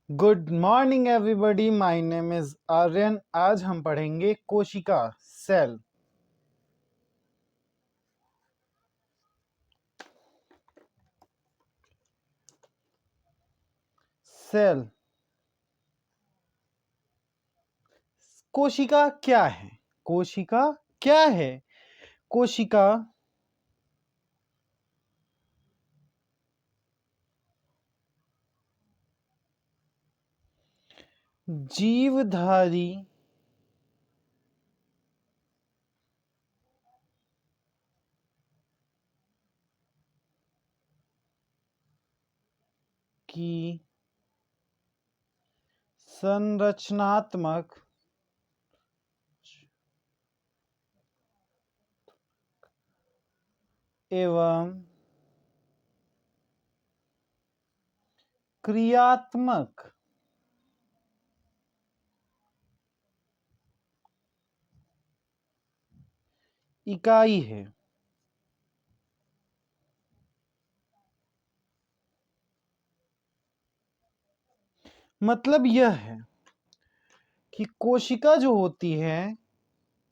Good morning everybody, my name is Aryan. आज हम पढ़ेंगे कोशिका, सेल। सेल। कोशिका क्या है? कोशिका क्या है? कोशिका जीवधारी की संरचनात्मक एवं क्रियात्मक इकाई है। मतलब यह है कि कोशिका जो होती है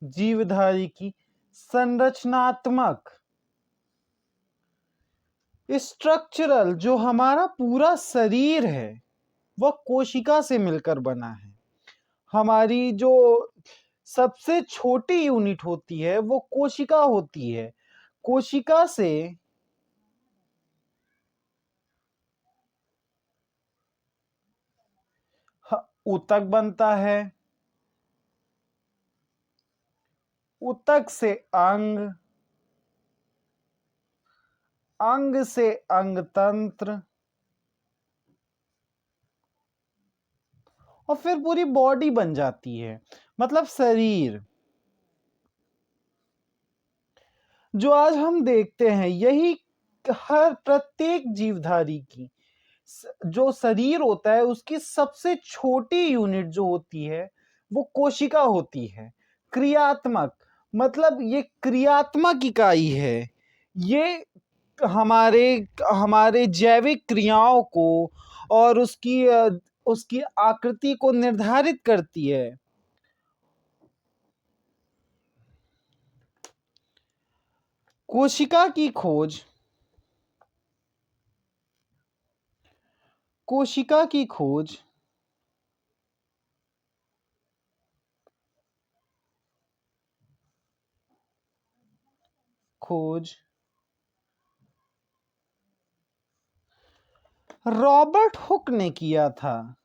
जीवधारी की संरचनात्मक, स्ट्रक्चरल, जो हमारा पूरा शरीर है वह कोशिका से मिलकर बना है। हमारी जो सबसे छोटी यूनिट होती है वो कोशिका होती है। कोशिका से ऊतक बनता है, ऊतक से अंग, अंग से अंग तंत्र, और फिर पूरी बॉडी बन जाती है, मतलब शरीर। जो आज हम देखते हैं यही हर प्रत्येक जीवधारी की जो शरीर होता है उसकी सबसे छोटी यूनिट जो होती है वो कोशिका होती है। क्रियात्मक मतलब ये क्रियात्मक इकाई है। ये हमारे हमारे जैविक क्रियाओं को और उसकी आकृति को निर्धारित करती है। कोशिका की खोज, कोशिका की खोज खोज रॉबर्ट हुक ने किया था।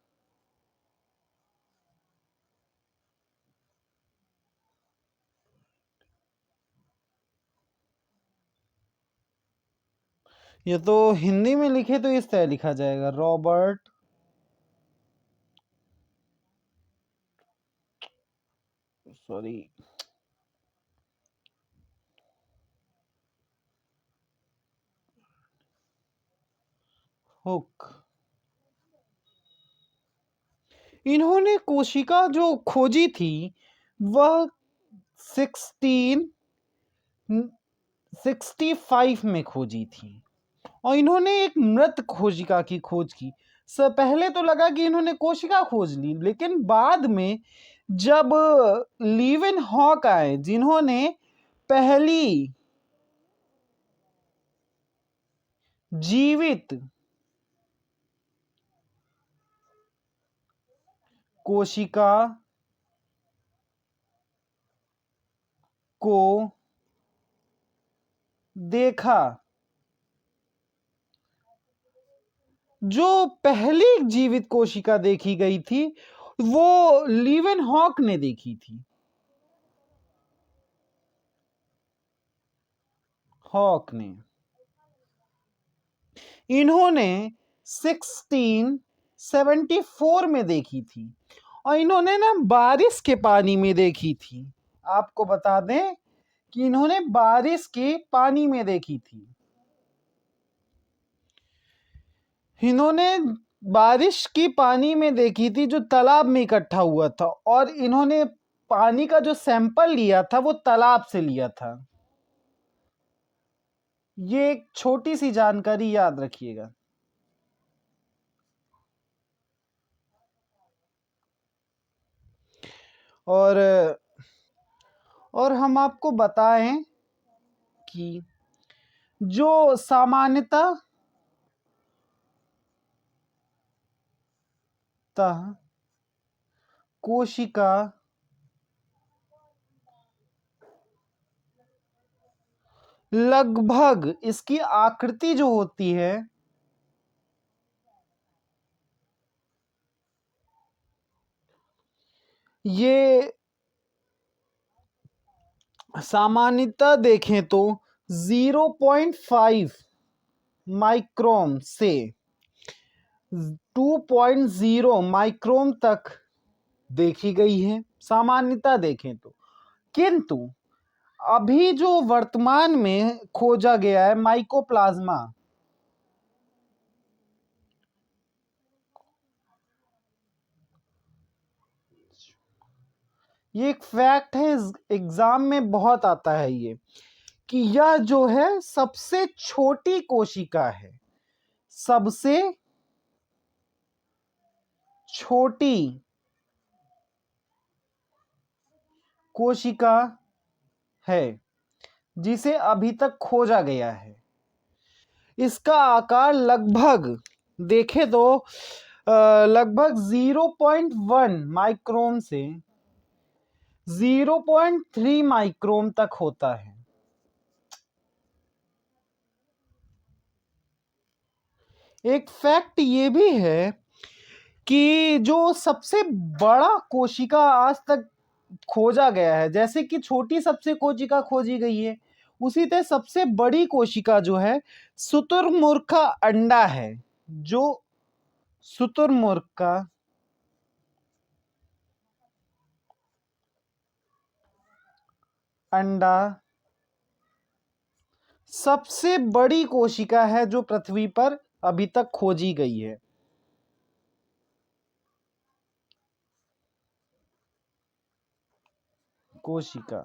ये तो हिंदी में लिखे तो इस तरह लिखा जाएगा, रॉबर्ट सॉरी हुक। इन्होंने कोशिका जो खोजी थी वह 1665 में खोजी थी, और इन्होंने एक मृत कोशिका की खोज की। पहले तो लगा कि इन्होंने कोशिका खोज ली, लेकिन बाद में जब लीवन हॉक आए जिन्होंने पहली जीवित कोशिका को देखा, जो पहली जीवित कोशिका देखी गई थी वो लीवन हॉक ने देखी थी। हॉक ने इन्होंने 1674 में देखी थी, और इन्होंने ना बारिश के पानी में देखी थी। आपको बता दें कि इन्होंने बारिश के पानी में देखी थी। इन्होंने बारिश की पानी में देखी थी जो तालाब में इकट्ठा हुआ था, और इन्होंने पानी का जो सैंपल लिया था वो तालाब से लिया था। ये एक छोटी सी जानकारी याद रखिएगा। और और हम आपको बताएं कि जो सामान्यतः कोशिका लगभग इसकी आकृति जो होती है ये सामान्यतः देखें तो 0.5 माइक्रोन से 2.0 माइक्रोन तक देखी गई है, सामान्यतः देखें तो। किंतु अभी जो वर्तमान में खोजा गया है माइकोप्लाज्मा, ये एक फैक्ट है, एग्जाम में बहुत आता है ये, कि यह जो है सबसे छोटी कोशिका है, सबसे छोटी कोशिका है जिसे अभी तक खोजा गया है। इसका आकार लगभग देखें तो लगभग 0.1 माइक्रोन से 0.3 माइक्रोन तक होता है। एक फैक्ट ये भी है कि जो सबसे बड़ा कोशिका आज तक खोजा गया है, जैसे कि छोटी सबसे कोशिका खोजी गई है, उसी तरह सबसे बड़ी कोशिका जो है शुतुरमुर्ग का अंडा है। जो शुतुरमुर्ग का अंडा सबसे बड़ी कोशिका है जो पृथ्वी पर अभी तक खोजी गई है। कोशिका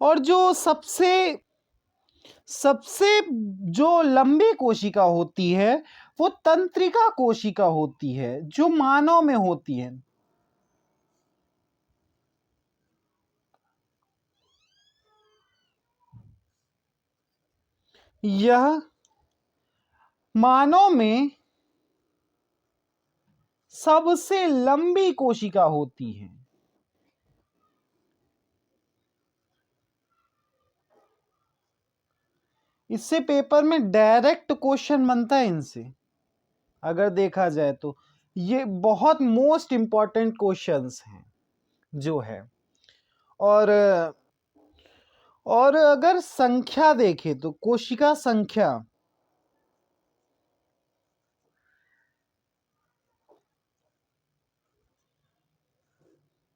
और जो सबसे सबसे जो लंबी कोशिका होती है वो तंत्रिका कोशिका होती है, जो मानव में होती है। यह मानव में सबसे लंबी कोशिका होती है। इससे पेपर में डायरेक्ट क्वेश्चन बनता है इनसे, अगर देखा जाए तो ये बहुत मोस्ट इंपॉर्टेंट क्वेश्चंस हैं जो है। और और अगर संख्या देखें तो कोशिका संख्या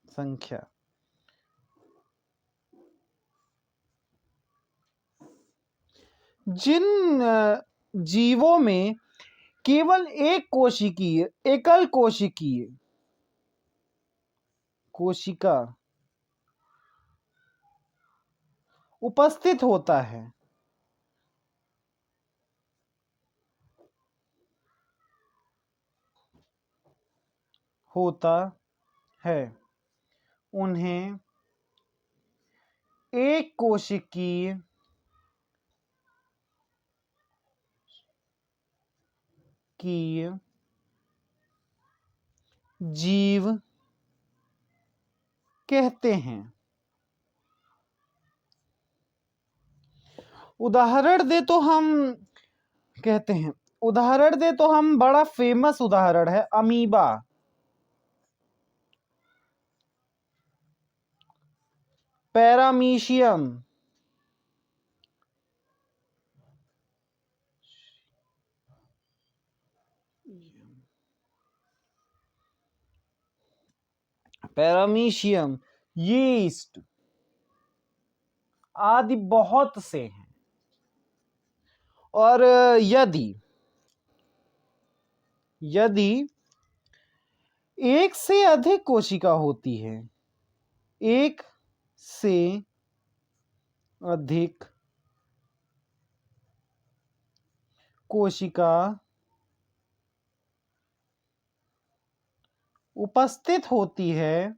संख्या जिन जीवों में केवल एक कोशिकीय एकल कोशिकीय कोशिका उपस्थित होता है, होता है, उन्हें एक कोशिकीय की जीव कहते हैं। उदाहरण दे तो हम कहते हैं, उदाहरण दे तो हम बड़ा फेमस उदाहरण है अमीबा, पैरामीशियम, पैरामीशियम, यीस्ट आदि बहुत से हैं। और यदि यदि एक से अधिक कोशिका होती है, एक से अधिक कोशिका उपस्थित होती है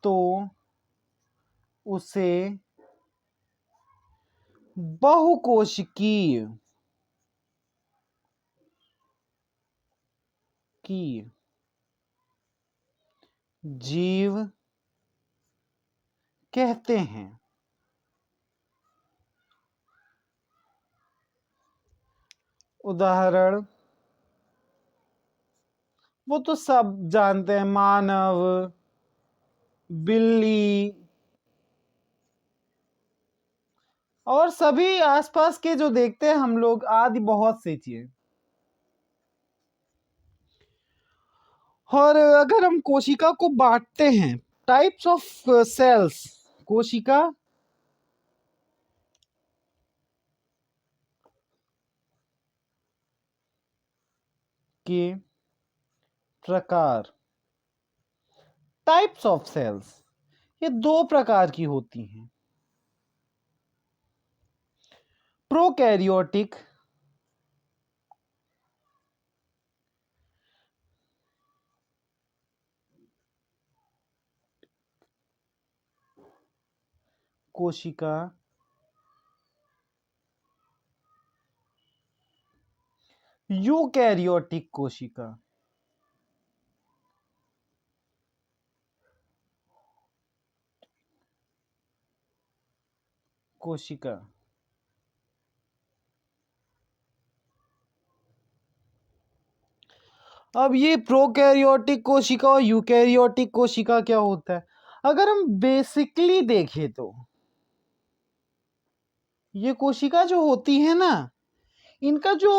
तो उसे बहुकोशिकीय जीव कहते हैं। उदाहरण वो तो सब जानते हैं, मानव, बिल्ली और सभी आसपास के जो देखते हैं हम लोग, आदि बहुत सी चीजें। और अगर हम कोशिका को बांटते हैं, टाइप्स ऑफ सेल्स, कोशिका के प्रकार, टाइप्स ऑफ सेल्स, ये दो प्रकार की होती हैं। प्रोकैरियोटिक कोशिका, यूकैरियोटिक कोशिका। अब ये प्रोकैरियोटिक कोशिका और यूकैरियोटिक कोशिका क्या होता है? अगर हम बेसिकली देखें तो ये कोशिका जो होती है ना, इनका जो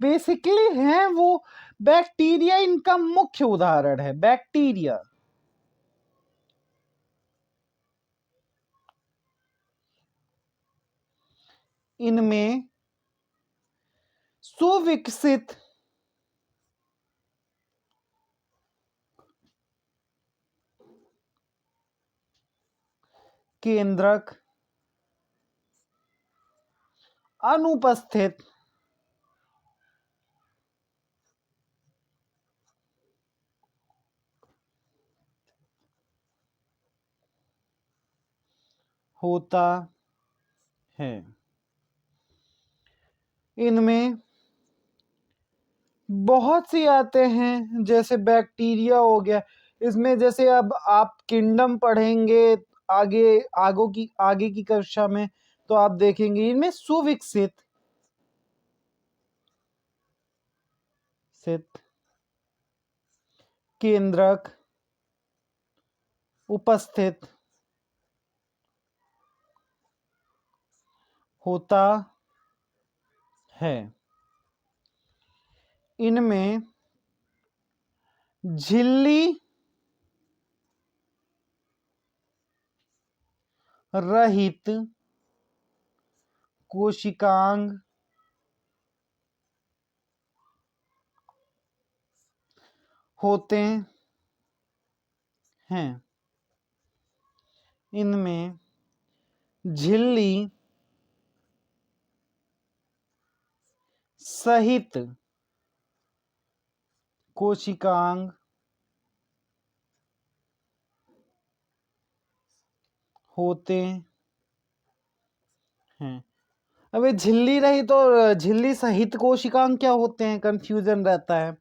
बेसिकली है वो बैक्टीरिया इनका मुख्य उदाहरण है। बैक्टीरिया इनमें सुविकसित केंद्रक अनुपस्थित होता है। इनमें बहुत सी आते हैं, जैसे बैक्टीरिया हो गया। इसमें जैसे अब आप किंगडम पढ़ेंगे आगे की कक्षा में, तो आप देखेंगे इनमें सुविकसित केंद्रक उपस्थित होता है। इनमें झिल्ली रहित कोशिकांग होते हैं। इनमें झिल्ली सहित कोशिकांग होते हैं। अब ये झिल्ली रहित और झिल्ली सहित कोशिकांग क्या होते हैं, कंफ्यूजन रहता है।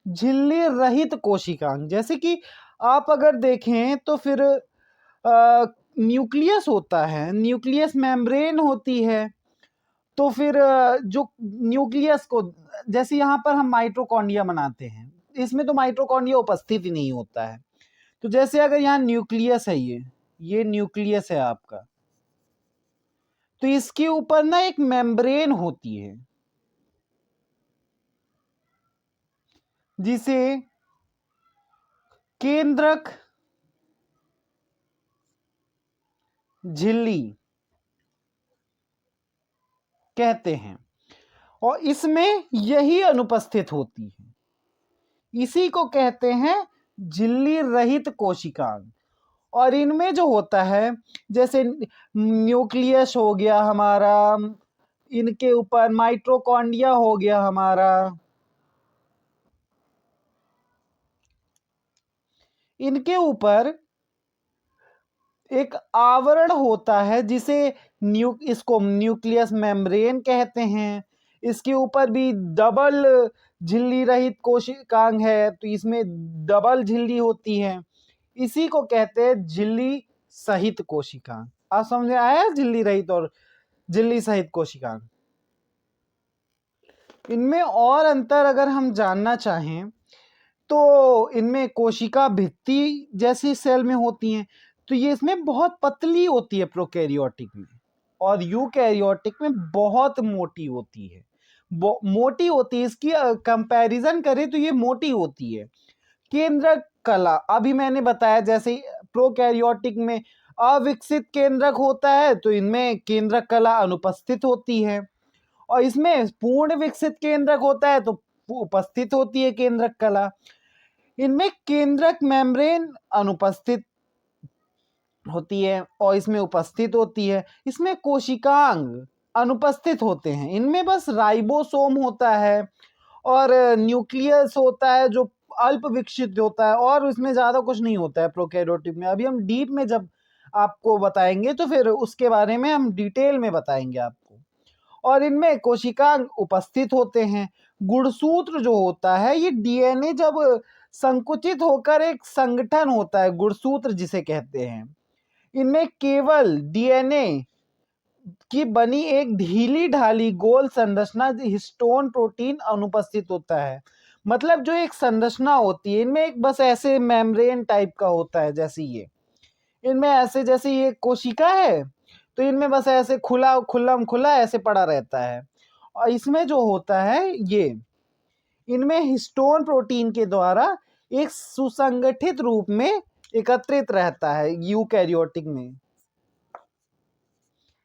झिल्ली रहित कोशिकांग, जैसे कि आप अगर देखें तो फिर न्यूक्लियस होता है, न्यूक्लियस मेम्ब्रेन होती है। तो फिर जो न्यूक्लियस को, जैसे यहाँ पर हम माइटोकॉन्ड्रिया बनाते हैं, इसमें तो माइटोकॉन्ड्रिया उपस्थित ही नहीं होता है। तो जैसे अगर यहाँ न्यूक्लियस है, ये न्यूक्लियस है आपका, तो इसके ऊपर ना एक मेम्ब्रेन होती है जिसे केंद्रक झिल्ली कहते हैं। और इसमें यही अनुपस्थित होती है, इसी को कहते हैं झिल्ली रहित कोशिकांग। और इनमें जो होता है, जैसे न्यूक्लियस हो गया हमारा, इनके ऊपर माइटोकॉन्ड्रिया हो गया हमारा, इनके ऊपर एक आवरण होता है जिसे इसको न्यूक्लियस मेम्ब्रेन कहते हैं। इसके ऊपर भी डबल झिल्ली रहित कोशिकांग है, तो इसमें डबल झिल्ली होती है, इसी को कहते हैं झिल्ली सहित कोशिकांग। आप समझ में आया, झिल्ली रहित और झिल्ली सहित कोशिकांग। इनमें और अंतर अगर हम जानना चाहें तो इनमें कोशिका भित्ति जैसी सेल में होती हैं, तो ये इसमें बहुत पतली होती है प्रोकैरियोटिक में, और यूकैरियोटिक में बहुत मोटी होती है। मोटी होती है, इसकी कंपैरिजन करें तो ये मोटी होती है। केंद्रक कला, अभी मैंने बताया जैसे प्रोकैरियोटिक में अविकसित केंद्रक होता है, तो इनमें केंद्रक कला अनुपस्थित होती है, और इसमें पूर्ण विकसित केंद्रक होता है तो उपस्थित होती है केंद्रक कला। इनमें केंद्रक मेम्ब्रेन अनुपस्थित होती है और इसमें उपस्थित होती है। इसमें कोशिकांग अनुपस्थित होते हैं, इनमें बस राइबोसोम होता है और न्यूक्लियस होता है जो अल्प विकसित होता है, और इसमें ज़्यादा कुछ नहीं होता है प्रोकैरियोटिक में। अभी हम डीप में जब आपको बताएंगे तो फिर उसके बारे में हम डिटेल में बताएंगे आपको। और इनमें कोशिकांग उपस्थित होते हैं। गुणसूत्र जो होता है, ये डीएनए जब संकुचित होकर एक संगठन होता है, गुणसूत्र जिसे कहते हैं, इनमें केवल डीएनए की बनी एक ढीली ढाली गोल संरचना हिस्टोन प्रोटीन अनुपस्थित होता है। मतलब जो एक संरचना होती है, इनमें एक बस ऐसे मेम्ब्रेन टाइप का होता है, जैसे ये इनमें ऐसे, जैसे ये कोशिका है तो इनमें बस ऐसे खुला खुल्लम खुला ऐसे पड़ा रहता है, और इसमें जो होता है ये इनमें हिस्टोन प्रोटीन के द्वारा एक सुसंगठित रूप में एकत्रित रहता है। यूकैरियोटिक में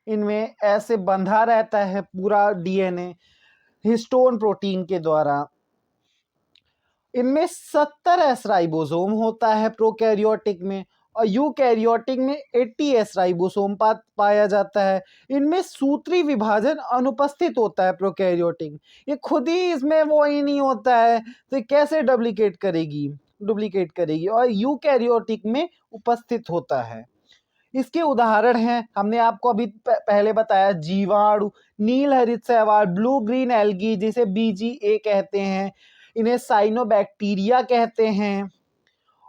इनमें ऐसे बंधा रहता है पूरा डीएनए हिस्टोन प्रोटीन के द्वारा। इनमें 70 एस राइबोसोम होता है प्रोकैरियोटिक में, और यूकैरियोटिक में 80 एस राइबोसोम पाया जाता है। इनमें सूत्री विभाजन अनुपस्थित होता है प्रोकैरियोटिक में, ये खुद ही इसमें वो ही नहीं होता है, तो कैसे डुप्लीकेट करेगी, और यूकैरियोटिक में उपस्थित होता है। इसके उदाहरण हैं, हमने आपको अभी पहले बताया, जीवाणु, नील हरित शैवाल, ब्लू ग्रीन एल्गी जिसे बीजीए कहते हैं, इन्हें साइनोबैक्टीरिया कहते हैं।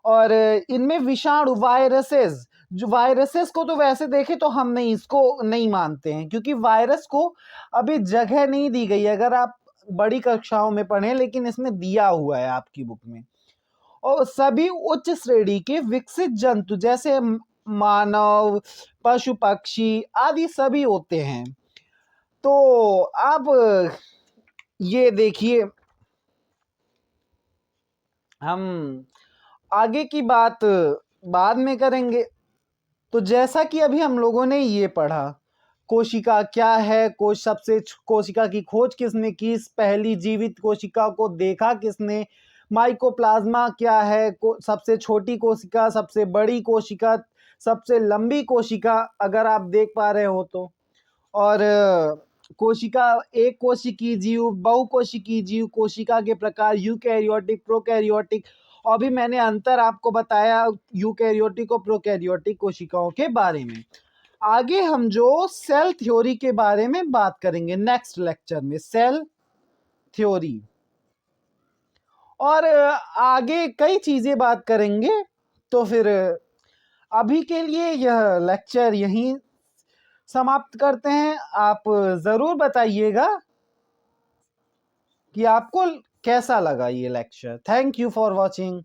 और इनमें विषाणु, वायरसेस, जो वायरसेस को तो वैसे देखें तो हम नहीं इसको नहीं मानते हैं, क्योंकि वायरस को अभी जगह नहीं दी गई, अगर आप बड़ी कक्षाओं में पढ़ें, लेकिन इसमें दिया हुआ है आपकी बुक में। और सभी उच्च श्रेणी के विकसित जंतु जैसे मानव, पशु पक्षी आदि सभी होते हैं। तो आप ये देखिए, हम आगे की बात बाद में करेंगे। तो जैसा कि अभी हम लोगों ने ये पढ़ा, कोशिका क्या है, कोशिका की खोज किसने की, पहली जीवित कोशिका को देखा किसने, माइकोप्लाज्मा क्या है, सबसे छोटी कोशिका, सबसे बड़ी कोशिका, सबसे लंबी कोशिका अगर आप देख पा रहे हो तो, और कोशिका, एक कोशिकीय जीव, बहुकोशिकीय जीव, कोशिका के प्रकार, यूकैरियोटिक, प्रोकैरियोटिक, और भी मैंने अंतर आपको बताया यूकैरियोटिक और प्रोकैरियोटिक कोशिकाओं के बारे में। आगे हम जो सेल थ्योरी के बारे में बात करेंगे नेक्स्ट लेक्चर में, सेल थ्योरी, और आगे कई चीजें बात करेंगे। तो फिर अभी के लिए यह लेक्चर यहीं समाप्त करते हैं। आप जरूर बताइएगा कि आपको कैसा लगा ये lecture. Thank you for watching.